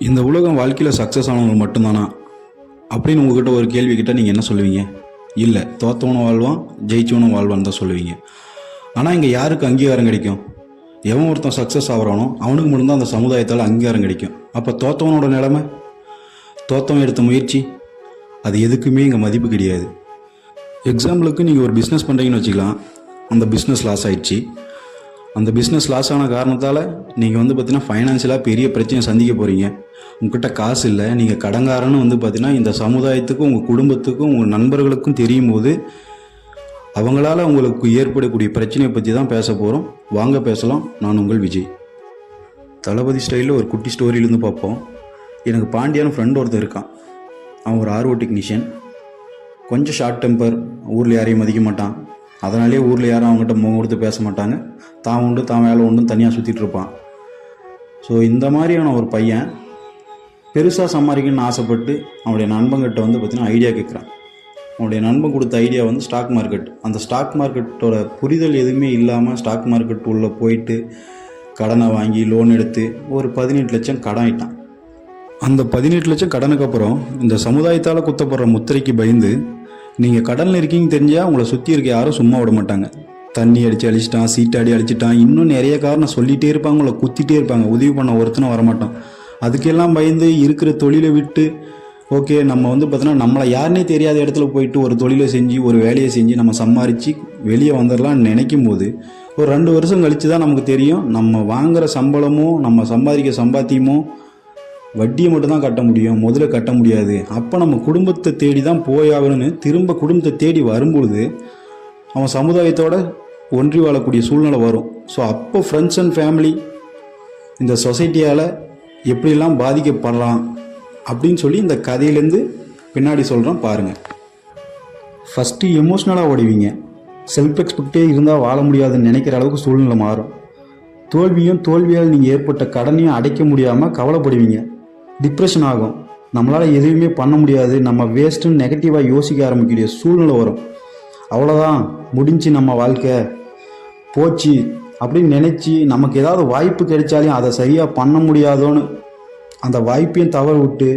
இந்த உலகம் வாழ்க்கையில் சக்ஸஸ் ஆனவங்க மட்டும்தானா அப்படின்னு உங்ககிட்ட ஒரு கேள்வி கேட்டால் நீங்கள் என்ன சொல்லுவீங்க? இல்லை, தோத்தவனும் வாழ்வான், ஜெயிச்சவனும் வாழ்வான்னு தான் சொல்லுவீங்க. ஆனால் இங்கே யாருக்கு அங்கீகாரம் கிடைக்கும்? எவன் ஒருத்தன் சக்ஸஸ் ஆகிறானோ அவனுக்கு மட்டும்தான் அந்த சமுதாயத்தால் அங்கீகாரம் கிடைக்கும். அப்போ தோத்தவனோட நிலைமை, தோத்தவன் எடுத்த முயற்சி, அது எதுக்குமே இங்கே மதிப்பு கிடையாது. எக்ஸாம்பிளுக்கு நீங்கள் ஒரு பிஸ்னஸ் பண்ணுறீங்கன்னு வச்சுக்கலாம். அந்த பிஸ்னஸ் லாஸ் ஆயிடுச்சு. அந்த பிஸ்னஸ் லாஸ் ஆன காரணத்தால் நீங்கள் பார்த்தீங்கன்னா ஃபைனான்ஷியலாக பெரிய பிரச்சனை சந்திக்க போகிறீங்க. உங்ககிட்ட காசு இல்லை, நீங்கள் கடங்காரன்னு பார்த்தீங்கன்னா இந்த சமுதாயத்துக்கும் உங்கள் குடும்பத்துக்கும் உங்கள் நண்பர்களுக்கும் தெரியும் போது அவங்களால உங்களுக்கு ஏற்படக்கூடிய பிரச்சனையை பற்றி தான் பேச போகிறோம். வாங்க பேசலாம். நான் உங்கள் விஜய். தளபதி ஸ்டைலில் ஒரு குட்டி ஸ்டோரியிலேருந்து பார்ப்போம். எனக்கு பாண்டியான ஃப்ரெண்ட் ஒருத்தர் இருக்கான். அவன் ஒரு ஆர்ஓ டெக்னீஷியன். கொஞ்சம் ஷார்ட் டெம்பர், ஊரில் யாரையும் மதிக்க மாட்டான். அதனாலே ஊரில் யாரும் அவங்ககிட்ட முகம் கொடுத்து பேச மாட்டாங்க. தான் உண்டு தான் வேலை உண்டுன்னு தனியாக சுற்றிட்டு இருப்பான். ஸோ இந்த மாதிரியான ஒரு பையன் பெருசாக சம்பாதிக்கணும்னு ஆசைப்பட்டு அவனுடைய நண்பன்கிட்ட பார்த்திங்கன்னா ஐடியா கேட்குறான். அவனுடைய நண்பன் கொடுத்த ஐடியா ஸ்டாக் மார்க்கெட். அந்த ஸ்டாக் மார்க்கெட்டோட புரிதல் எதுவுமே இல்லாமல் ஸ்டாக் மார்க்கெட் உள்ளே போயிட்டு கடனை வாங்கி லோன் எடுத்து ஒரு 18 லட்சம் கடன் ஆயிட்டான். அந்த 18 லட்சம் கடனுக்கு அப்புறம் இந்த சமுதாயத்தால் குத்தப்படுற முத்திரைக்கு பயந்து நீங்கள் கடனில் இருக்கீங்கன்னு தெரிஞ்சால் உங்களை சுற்றி இருக்க யாரும் சும்மா விட மாட்டாங்க. தண்ணி அடித்து அழிச்சிட்டான், சீட்டாடி அழிச்சிட்டான், இன்னும் நிறைய காரணம் சொல்லிகிட்டே இருப்பாங்க, உங்களை குத்திட்டே இருப்பாங்க. உதவி பண்ண ஒருத்தனும் வரமாட்டான். அதுக்கெல்லாம் பயந்து இருக்கிற தொழிலை விட்டு ஓகே நம்ம பார்த்தோன்னா நம்மளை யாருனே தெரியாத இடத்துல போயிட்டு ஒரு தொழிலை செஞ்சு ஒரு வேலையை செஞ்சு நம்ம சம்பாரித்து வெளியே வந்துடலாம்னு நினைக்கும் போது ஒரு 2 வருஷம் கழித்து தான் நமக்கு தெரியும் நம்ம வாங்குகிற சம்பளமோ நம்ம சம்பாதிக்க சம்பாத்தியமோ வட்டியை மட்டும்தான் கட்ட முடியும், முதல்ல கட்ட முடியாது. அப்போ நம்ம குடும்பத்தை தேடி தான் போயாகணும்னு திரும்ப குடும்பத்தை தேடி வரும்பொழுது அவன் சமுதாயத்தோட ஒன்றி வாழக்கூடிய சூழ்நிலை வரும். ஸோ அப்போ ஃப்ரெண்ட்ஸ் அண்ட் ஃபேமிலி இந்த சொசைட்டியால் எப்படிலாம் பாதிக்கப்படலாம் அப்படின்னு சொல்லி இந்த கதையிலேருந்து பின்னாடி சொல்கிறோம் பாருங்கள். ஃபஸ்ட்டு எமோஷ்னலாக ஓடுவீங்க. செல்ஃப் எக்ஸ்பெக்டே இருந்தால் வாழ முடியாதுன்னு நினைக்கிற அளவுக்கு சூழ்நிலை மாறும். தோல்வியால் நீங்கள் ஏற்பட்ட கடனையும் அடைக்க முடியாமல் கவலைப்படுவீங்க. டிப்ரெஷன் ஆகும். நம்மளால் எதுவுமே பண்ண முடியாது, நம்ம வேஸ்ட்டுன்னு நெகட்டிவாக யோசிக்க ஆரம்பிக்கக்கூடிய சூழ்நிலை வரும். அவ்வளோதான், முடிஞ்சு நம்ம வாழ்க்கை போச்சு அப்படின்னு நினச்சி நமக்கு ஏதாவது வாய்ப்பு கிடைச்சாலையும் அதை சரியாக பண்ண முடியாதோன்னு அந்த வாய்ப்பையும் தவற விட்டு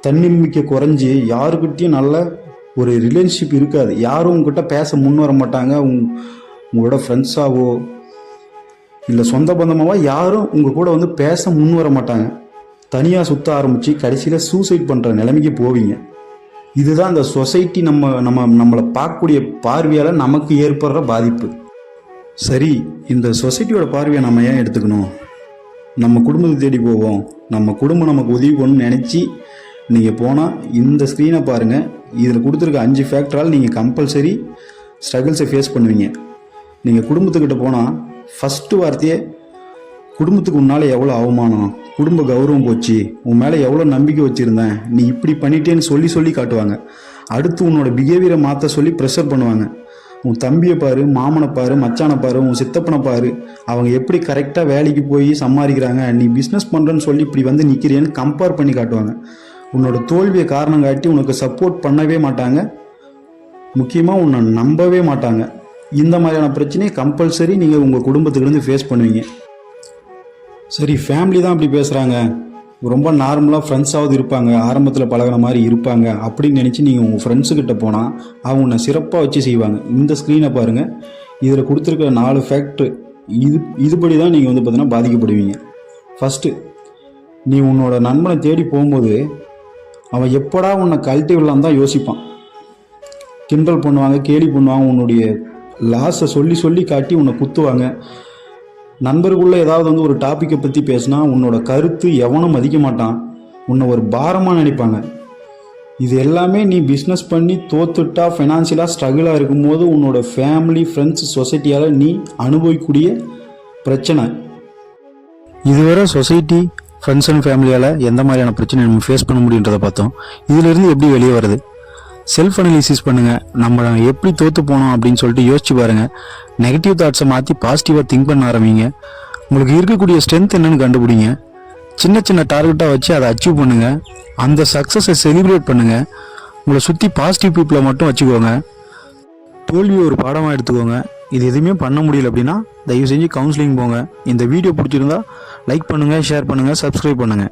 தன்னம்பிக்கை குறைஞ்சி யாருக்கிட்டையும் நல்ல ஒரு ரிலேஷன்ஷிப் இருக்காது. யாரும் உங்ககிட்ட பேச முன் வர மாட்டாங்க. உங்களோட ஃப்ரெண்ட்ஸாவோ இல்லை சொந்த பந்தமாவோ யாரும் உங்கள் கூட பேச முன் வர மாட்டாங்க. தனியாக சுற்ற ஆரம்பித்து கடைசியில் சூசைட் பண்ணுற நிலைமைக்கு போவீங்க. இதுதான் இந்த சொசைட்டி நம்மளை பார்க்கக்கூடிய பார்வையால் நமக்கு ஏற்படுற பாதிப்பு. சரி, இந்த சொசைட்டியோட பார்வையை நம்ம ஏன் எடுத்துக்கணும்? நம்ம குடும்பத்தை தேடி போவோம், நம்ம குடும்பம் நமக்கு உதவி பண்ணணும்னு நினச்சி நீங்கள் போனால் இந்த ஸ்க்ரீனை பாருங்கள். இதில் கொடுத்துருக்க 5 ஃபேக்டரால் நீங்கள் கம்பல்சரி ஸ்ட்ரகிள்ஸை ஃபேஸ் பண்ணுவீங்க. நீங்கள் குடும்பத்துக்கிட்ட போனால் ஃபஸ்ட்டு வார்த்தையே குடும்பத்துக்கு உன்னால் எவ்வளோ அவமானம், குடும்ப கௌரவம் போச்சு, உன் மேலே எவ்வளோ நம்பிக்கை வச்சுருந்தேன், நீ இப்படி பண்ணிட்டேன்னு சொல்லி காட்டுவாங்க. அடுத்து உன்னோட பிஹேவியரை மாற்ற சொல்லி ப்ரெஷர் பண்ணுவாங்க. உன் தம்பியை பாரு, மாமனை பாரு, மச்சானை பாரு, உன் சித்தப்பனை பாரு, அவங்க எப்படி கரெக்டாக வேலைக்கு போய் சம்பாதிக்கிறாங்க, நீ பிஸ்னஸ் பண்ணுறேன்னு சொல்லி இப்படி நிற்கிறேன்னு கம்பேர் பண்ணி காட்டுவாங்க. உன்னோட தோல்வியை காரணம் காட்டி உனக்கு சப்போர்ட் பண்ணவே மாட்டாங்க. முக்கியமாக உன்னை நம்பவே மாட்டாங்க. இந்த மாதிரியான பிரச்சனையை கம்பல்சரி நீங்கள் உங்கள் குடும்பத்துலேருந்து ஃபேஸ் பண்ணுவீங்க. சரி, ஃபேமிலி தான் அப்படி பேசுகிறாங்க, ரொம்ப நார்மலாக ஃப்ரெண்ட்ஸாவது இருப்பாங்க, ஆரம்பத்தில் பழகிற மாதிரி இருப்பாங்க அப்படின்னு நினச்சி நீங்கள் உங்கள் ஃப்ரெண்ட்ஸுக்கிட்ட போனால் அவங்க உன்னை சிறப்பாக வச்சு செய்வாங்க. இந்த ஸ்க்ரீனை பாருங்கள். இதில் கொடுத்துருக்க 4 ஃபேக்ட்ரு இதுபடி தான் நீங்கள் பார்த்தீங்கன்னா பாதிக்கப்படுவீங்க. ஃபஸ்ட்டு, நீ உன்னோட நண்பனை தேடி போகும்போது அவன் எப்படா உன்னை கழட்டி விடலாம் தான் யோசிப்பான். கிண்டல் பண்ணுவாங்க, கேலி பண்ணுவாங்க, உன்னுடைய லாஸை சொல்லி காட்டி உன்னை குத்துவாங்க. நண்பர்களுள்ள ஏதாவது ஒரு டாப்பிக்கை பற்றி பேசினா உன்னோட கருத்து எவனும் மதிக்க மாட்டான், உன்னை ஒரு பாரமாக நினைப்பாங்க. இது எல்லாமே நீ பிஸ்னஸ் பண்ணி தோத்துட்டா ஃபைனான்சியலாக ஸ்ட்ரகிளாக இருக்கும்போது உன்னோட ஃபேமிலி, ஃப்ரெண்ட்ஸ், சொசைட்டியால் நீ அனுபவிக்கக்கூடிய பிரச்சனை. இதுவரை சொசைட்டி, ஃப்ரெண்ட்ஸ் அண்ட் ஃபேமிலியால் எந்த மாதிரியான பிரச்சனை நம்ம ஃபேஸ் பண்ண முடியுன்றதை பார்த்தோம். இதிலிருந்து எப்படி வெளியே வருது? செல்ஃப் அனலிசிஸ் பண்ணுங்கள். நம்ம எப்படி தோற்று போனோம் அப்படின்னு சொல்லிட்டு யோசிச்சு பாருங்கள். நெகட்டிவ் தாட்ஸை மாற்றி பாசிட்டிவாக திங்க் பண்ண ஆரம்பிங்க. உங்களுக்கு இருக்கக்கூடிய ஸ்ட்ரென்த் என்னன்னு கண்டுபிடிங்க. சின்ன டார்கெட்டாக வச்சு அதை அச்சீவ் பண்ணுங்கள். அந்த சக்ஸஸை செலிப்ரேட் பண்ணுங்கள். உங்களை சுற்றி பாசிட்டிவ் பீப்புளை மட்டும் வச்சுக்கோங்க. தோல்வியை ஒரு பாடமாக எடுத்துக்கோங்க. இது எதுவுமே பண்ண முடியல அப்படின்னா தயவு செஞ்சு கவுன்சிலிங் போங்க. இந்த வீடியோ பிடிச்சிருந்தா லைக் பண்ணுங்கள், ஷேர் பண்ணுங்கள், சப்ஸ்கிரைப் பண்ணுங்கள்.